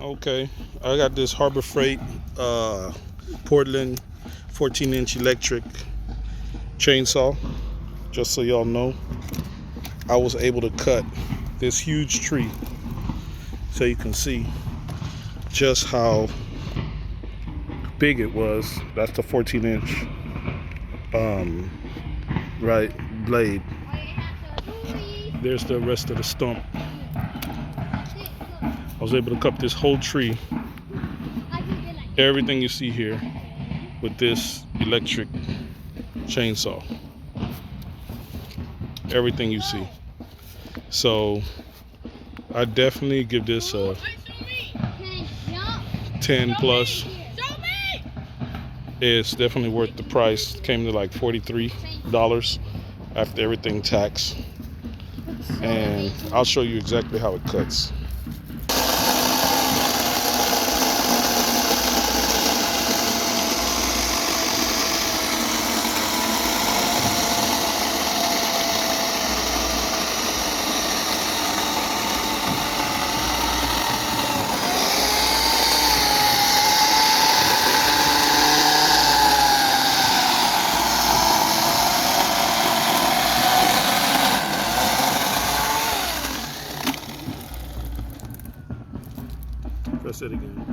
Okay, I got this Harbor Freight Portland 14-inch electric chainsaw. Just so y'all know, I was able to cut this huge tree, so you can see just how big it was. That's the 14-inch right blade. There's the rest of the stump. I was able to cut this whole tree, everything you see here, with this electric chainsaw. Everything you see. So I definitely give this a 10 plus. It's definitely worth the price. Came to like $43 after everything tax. And I'll show you exactly how it cuts. Press it again.